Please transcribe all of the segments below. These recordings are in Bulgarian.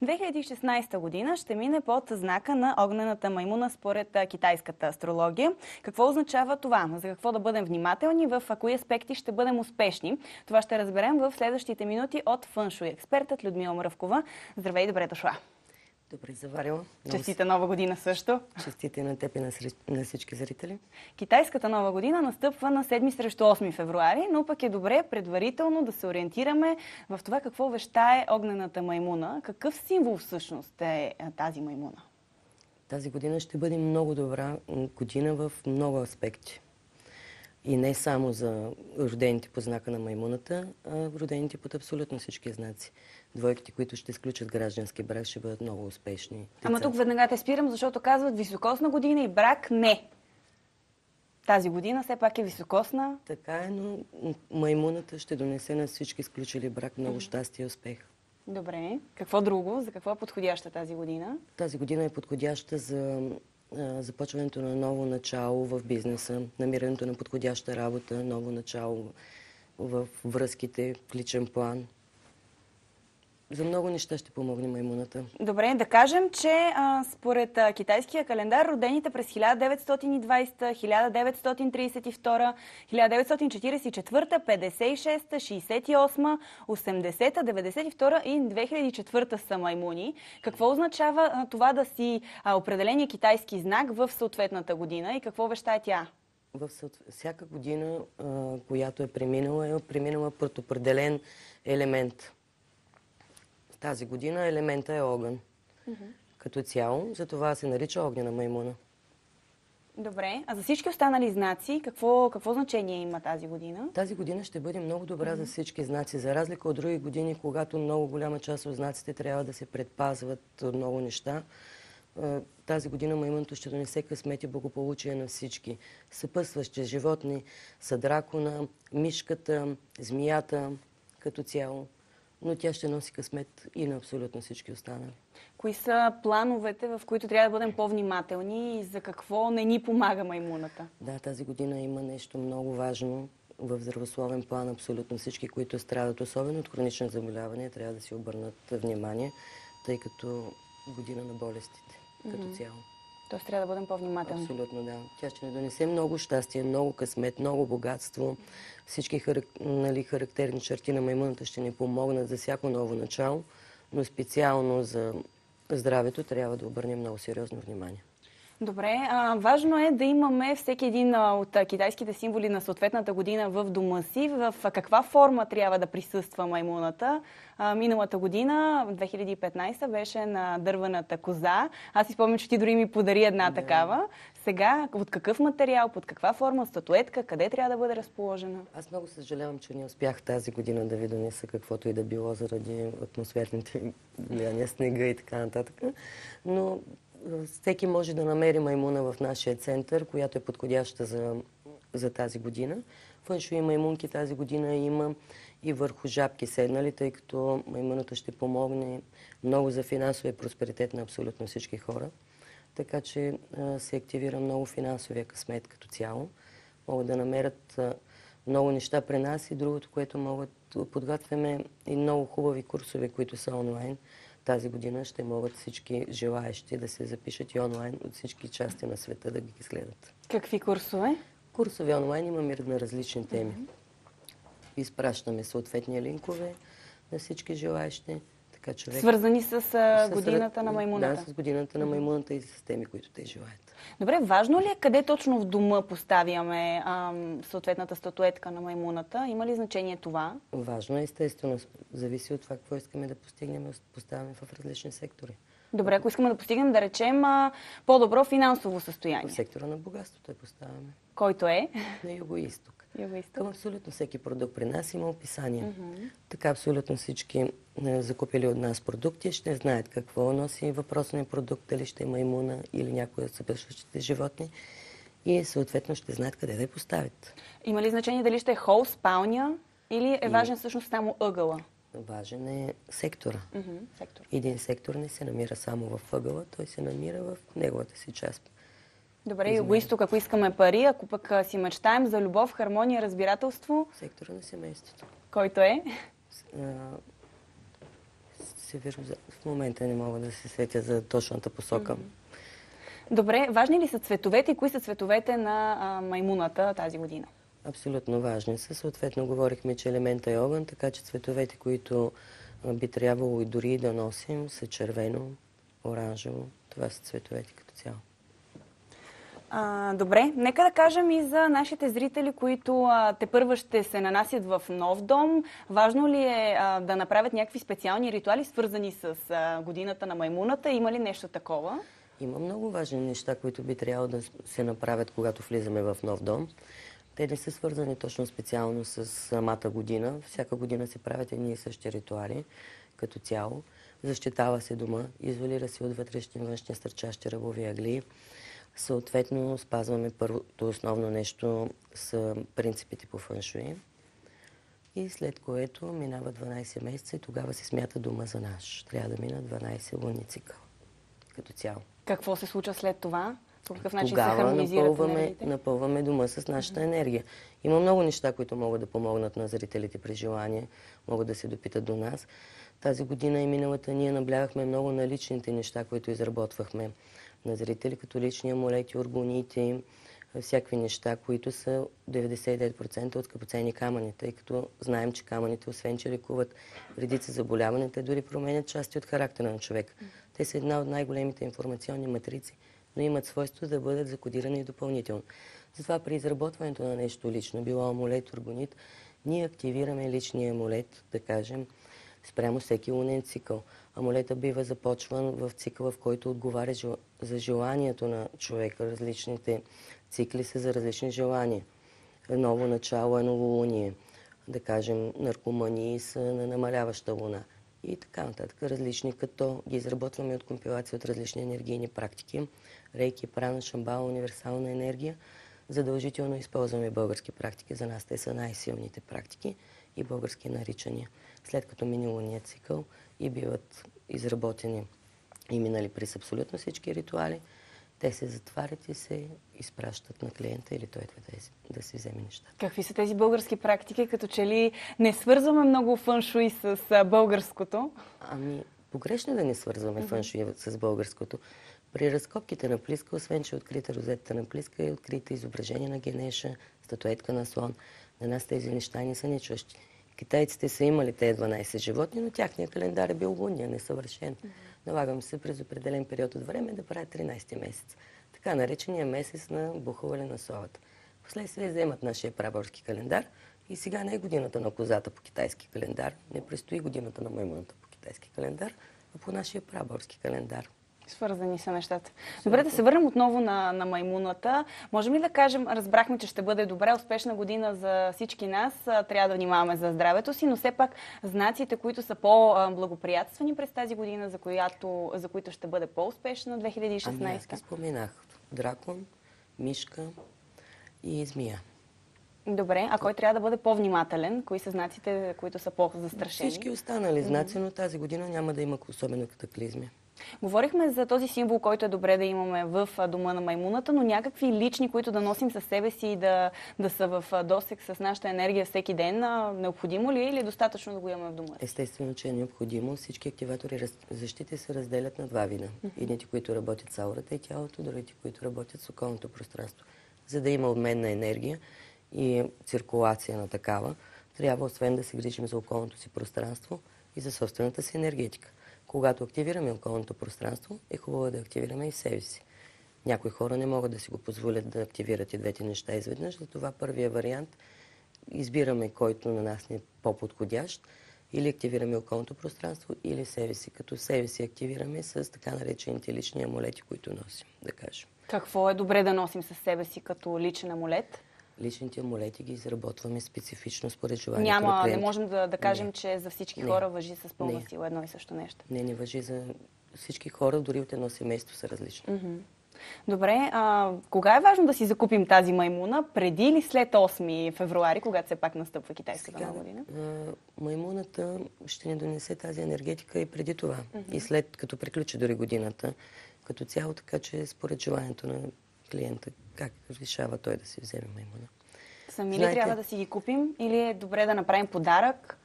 2016 година ще мине под знака на огнената маймуна според китайската астрология. Какво означава това? За какво да бъдем внимателни? В кои аспекти ще бъдем успешни? Това ще разберем в следващите минути от фъншуй експертът Людмила Мръвкова. Здравей, добре дошла! Добре заварила. Честита нова година също. Честите на теб и на всички зрители. Китайската нова година настъпва на 7 срещу 8 февруари, но пък е добре предварително да се ориентираме в това какво вещае огнената маймуна. Какъв символ всъщност е тази маймуна? Тази година ще бъде много добра година в много аспекти. И не само за родените по знака на маймуната, а родените под абсолютно всички знаци. Двойките, които ще сключат граждански брак, ще бъдат много успешни. Ама тук веднага те спирам, защото казват високосна година и брак не. Тази година все пак е високосна. Така е, но маймуната ще донесе на всички сключили брак много щастие и успех. Добре. Какво друго? За какво е подходяща тази година? Тази година е подходяща за започването на ново начало в бизнеса, намирането на подходяща работа, ново начало в връзките, в личен план. За много неща ще помогне маймуната. Добре, да кажем, че според китайския календар, родените през 1920, 1932, 1944, 56, 68, 80, 92 и 2004 са маймуни. Какво означава това да си определения китайски знак в съответната година и какво вещае тя? Всяка година, която е преминала пред определен елемент. Тази година елемента е огън. Като цяло, затова се нарича огнена маймуна. Добре, а за всички останали знаци, какво значение има тази година? Тази година ще бъде много добра за всички знаци, за разлика от други години, когато много голяма част от знаците трябва да се предпазват от много неща. Тази година маймуната ще донесе късмет и благополучие на всички. Съпътстващи животни са дракона, мишката, змията като цяло. Но тя ще носи късмет и на абсолютно всички останали. Кои са плановете, в които трябва да бъдем по-внимателни и за какво не ни помага маймуната? Да, тази година има нещо много важно в здравословен план. Абсолютно всички, които страдат, особено от хронични заболявания, трябва да си обърнат внимание, тъй като година на болестите като цяло. Тоест трябва да бъдем по-внимателни. Абсолютно, да. Тя ще ни донесе много щастие, много късмет, много богатство. Всички характерни черти на маймуната ще ни помогнат за всяко ново начало, но специално за здравето трябва да обърнем много сериозно внимание. Добре, важно е да имаме всеки един от китайските символи на съответната година в дома си. В каква форма трябва да присъства маймуната? Миналата година, 2015, беше на дървената коза. Аз си спомням, че ти дори ми подари една такава. Сега, от какъв материал, под каква форма, статуетка, къде трябва да бъде разположена? Аз много съжалявам, че не успях тази година да ви донеса каквото и да било заради атмосферните влияния, снега и така нататък. Но всеки може да намери маймуна в нашия център, която е подходяща за тази година. Фъншуй маймунки тази година има и върху жабки седнали, тъй като маймуната ще помогне много за финансовия просперитет на абсолютно всички хора. Така че се активира много финансовия късмет като цяло. Могат да намерят много неща при нас и другото, което подготвяме и много хубави курсове, които са онлайн. Тази година ще могат всички желаещи да се запишат и онлайн от всички части на света да ги следят. Какви курсове? Курсове онлайн имаме на различни теми. Изпращаме съответни линкове на всички желаещи. Свързани с годината на маймуната? Да, с годината на маймуната и с теми, които те желаят. Добре, важно ли е къде точно в дома поставяме съответната статуетка на маймуната? Има ли значение това? Важно е, естествено. Зависи от това, какво искаме да постигнем, поставяме в различни сектори. Добре, ако искаме да постигнем, да речем, по-добро финансово състояние. В сектора на богатството поставяме. Който е? На юго-исток. Към абсолютно всеки продукт при нас има описание. Така абсолютно всички закупили от нас продукти ще знаят какво носи въпросния продукт, дали ще е маймуна или някои от съпътстващите животни и съответно ще знаят къде да я поставят. Има ли значение дали ще е хол, спалня или е важен всъщност само ъгъла? Важен е сектора. Един сектор не се намира само в ъгъла, той се намира в неговата си част. Добре, юго-исток, ако искаме пари, ако пък си мечтаем за любов, хармония, разбирателство. Сектора на семейството. Който е? В момента не мога да се сетя за точната посока. Добре, важни ли са цветовете и кои са цветовете на маймуната тази година? Абсолютно важни са. Съответно, говорихме, че елемента е огън, така че цветовете, които би трябвало и дори да носим, са червено, оранжево. Това са цветовете като цяло. Добре, нека да кажем и за нашите зрители, които тепърва ще се нанасят в нов дом. Важно ли е да направят някакви специални ритуали, свързани с годината на маймуната? Има ли нещо такова? Има много важни неща, които би трябвало да се направят, когато влизаме в нов дом. Те не са свързани точно специално с самата година. Всяка година се правят едни и същи ритуали като цяло. Защитава се дома, изолира се от вътрешни и външни стърчащи ръбови ъгли. Съответно, спазваме първото основно нещо с принципите по фъншуи. И след което минава 12 месеца и тогава се смята дома за наш. Трябва да мина 12 лунни цикъл като цяло. Какво се случва след това? По какъв начин се Тогава хармонизират енергиите? напълваме дома с нашата енергия. Има много неща, които могат да помогнат на зрителите при желание, могат да се допитат до нас. Тази година и миналата ние наблягахме много на личните неща, които изработвахме на зрители, като лични амулети, органите, всякакви неща, които са 99% от скъпоценни камъни, тъй като знаем, че камъните, освен че лекуват редица заболявания, те дори променят части от характера на човек. Те са една от най-големите информационни матрици, но имат свойство да бъдат закодирани допълнително. Затова при изработването на нещо лично, било амулет, органит, ние активираме личния амулет, да кажем, спрямо всеки лунен цикъл. Амулета бива започван в цикъла, в който отговаря за желанието на човека. Различните цикли са за различни желания. Ново начало е новолуние. Да кажем, наркомании са на намаляваща луна. И така нататък. Различни, като ги изработваме от компилация от различни енергийни практики. Рейки, прана, шамбала, универсална енергия. Задължително използваме български практики. За нас те са най-силните практики и български наричания. След като мине лунния цикъл и биват изработени и минали през абсолютно всички ритуали, те се затварят и се изпращат на клиента или той да си вземе нещата. Какви са тези български практики? Като че ли не свързваме много фъншуй с българското? Погрешно да не свързваме фъншуй с българското. При разкопките на Плиска, освен че е открита розетата на Плиска, е открита изображение на Генеша, статуетка на слон. На нас тези неща не са нечущи. Китайците са имали тези 12 животни, но тяхният календар е бил лунния, несъвършен. Налагам се през определен период от време да правят 13 месец. Така наречения месец на бухаване на совата. Последствие вземат нашия праборски календар и сега не е годината на козата по китайски календар, не предстои годината на маймуната по китайски календар, а по нашия праборски календар. Свързани са нещата. Добре, да се върнем отново на маймуната. Можем ли да кажем, разбрахме, че ще бъде добре, успешна година за всички нас. Трябва да внимаваме за здравето си, но все пак знаците, които са по-благоприятствани през тази година, за които ще бъде по-успешна 2016? Аз ги споменах. Дракон, мишка и змия. Добре, а кой трябва да бъде по-внимателен? Кои са знаците, които са по-застрашени? Всички останали знаци, но тази година няма да има особено катаклизми. Говорихме за този символ, който е добре да имаме в дома на маймуната, но някакви лични, които да носим със себе си и да са в досег с нашата енергия всеки ден, необходимо ли е или е достатъчно да го имаме в дома? Естествено, че е необходимо. Всички активатори защити се разделят на два вида. Едните, които работят с аурата и тялото, другите, които работят с околното пространство. За да има обмен на енергия и циркулация на такава, трябва освен да се грижим за околното си пространство и за собствената си енергетика. Когато активираме околното пространство, е хубаво да активираме и себе си. Някои хора не могат да си го позволят да активират и двете неща изведнъж, затова първия вариант избираме който на нас не е по-подходящ, или активираме околното пространство, или себе си. Като себе си активираме с така наречените лични амулети, които носим, да кажем. Какво е добре да носим със себе си като личен амулет? Личните амулети ги изработваме специфично според желанието на клиента. Не можем да кажем, че за всички хора важи с пълна сила едно и също нещо. Не важи за всички хора, дори от едно семейство са различни. Добре, кога е важно да си закупим тази маймуна? Преди или след 8 февруари, когато все пак настъпва китайската нова година? Маймуната ще ни донесе тази енергетика и преди това. И след като приключи дори годината, като цяло, така че според желанието на клиента, как решава той да си вземе маймуна. Сами ли трябва да си ги купим или е добре да направим подарък?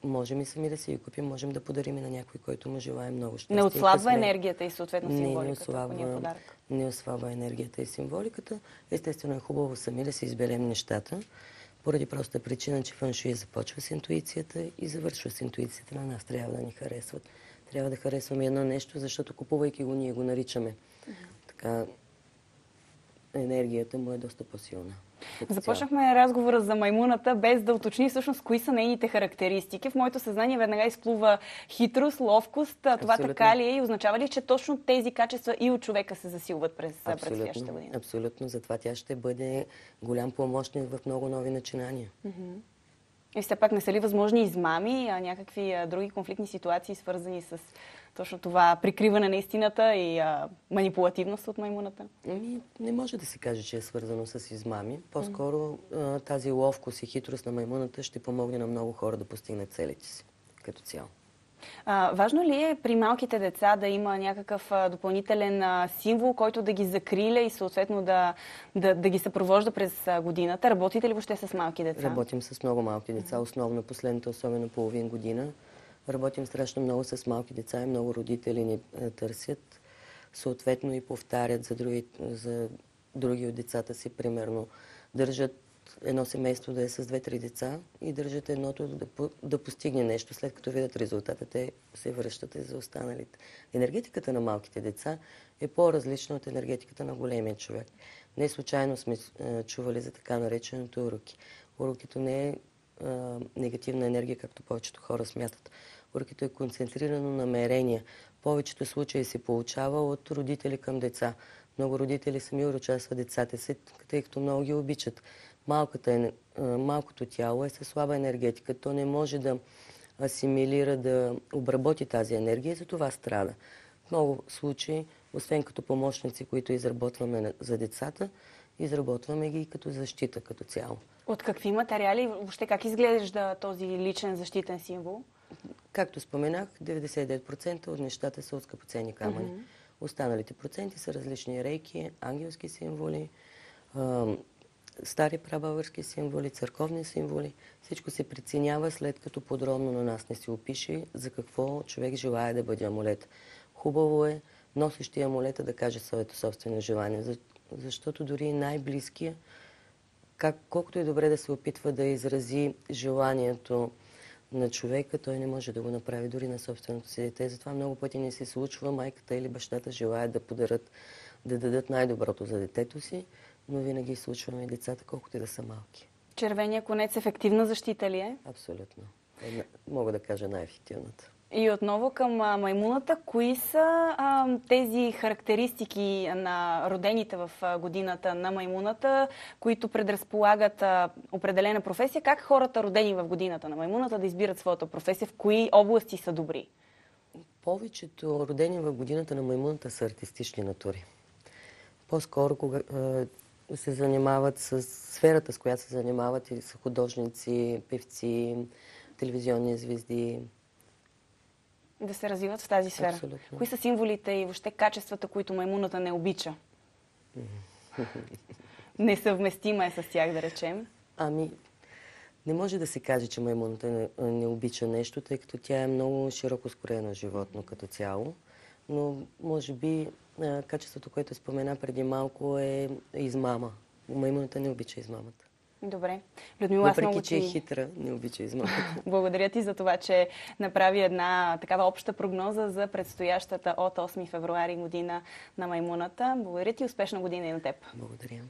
можем и сами да си ги купим, можем да подарим и на някой, който му желаем много щастие. Не отслабва енергията и съответно символиката, ако ни е подарък. Не отслабва енергията и символиката. Естествено е хубаво сами да си изберем нещата, поради проста причина, че фъншуй започва с интуицията и завършва с интуицията. На нас трябва да ни харесват. Трябва да харесваме едно нещо, защото купувайки го, ние го наричаме. Така, енергията му е доста по-силна. Започнахме разговора за маймуната, без да уточни всъщност кои са нейните характеристики. В моето съзнание веднага изплува хитрост, ловкост. Това така ли е и означава ли, че точно тези качества и от човека се засилват през предстоящата година? Абсолютно. Затова тя ще бъде голям помощник в много нови начинания. И все пак не са ли възможни измами, някакви други конфликтни ситуации, свързани с точно това прикриване на истината и манипулативност от маймуната? Не може да се каже, че е свързано с измами. По-скоро тази ловкост и хитрост на маймуната ще помогне на много хора да постигнат целите си като цяло. Важно ли е при малките деца да има някакъв допълнителен символ, който да ги закриля и съответно да ги съпровожда през годината? Работите ли въобще с малки деца? Работим с много малки деца, основно последната, особено половин година. Работим страшно много с малки деца и много родители ни търсят. Съответно и повтарят за други от децата си. Примерно държат едно семейство да е с 2-3 деца и държат едното да постигне нещо. След като видят резултата, те се връщат и за останалите. Енергетиката на малките деца е по-различна от енергетиката на големия човек. Не случайно сме чували за така нареченото уроки. Урокито не е негативна енергия, както повечето хора смятат. Урокито е концентрирано намерение. В повечето случаи се получава от родители към деца. Много родители сами урочастват децата си, тъй като много ги обичат. Малкото тяло е със слаба енергетика. То не може да асимилира, да обработи тази енергия и за това страда. В много случаи, освен като помощници, които изработваме за децата, изработваме ги и като защита като цяло. От какви материали? Въобще как изглежда този личен защитен символ? Както споменах, 99% от нещата са от скъпоценни камъни. Останалите проценти са различни рейки, ангелски символи, стари прабългарски символи, църковни символи. Всичко се преценява, след като подробно на нас не се опише за какво човек желае да бъде амулет. Хубаво е носещия амулета да каже своето собствено желание, защото дори най-близкия, колкото е добре да се опитва да изрази желанието на човека, той не може да го направи дори на собственото си дете. Затова много пъти не се случва, майката или бащата желаят да дадат най-доброто за детето си, но винаги случваме и децата, колкото и да са малки. Червения конец ефективна защита ли е? Абсолютно. Мога да кажа най-ефективната. И отново към маймуната. Кои са тези характеристики на родените в годината на маймуната, които предразполагат определена професия? Как хората, родени в годината на маймуната, да избират своята професия? В кои области са добри? Повечето родени в годината на маймуната са артистични натури. По-скоро, кога се занимават с сферата, с която се занимават, или са художници, певци, телевизионни звезди. Да се развиват в тази сфера. Абсолютно. Кои са символите и въобще качествата, които маймуната не обича? Несъвместима е с тях, да речем. Не може да се каже, че маймуната не обича нещо, тъй като тя е много широко скроено животно като цяло. Но може би качеството, което спомена преди малко, е измама. Маймуната не обича измамата. Добре. Людмила, въпреки, че е хитра, не обича измамата. Благодаря ти за това, че направи една такава обща прогноза за предстоящата от 8 февруари година на маймуната. Благодаря ти и успешна година и на теб. Благодаря.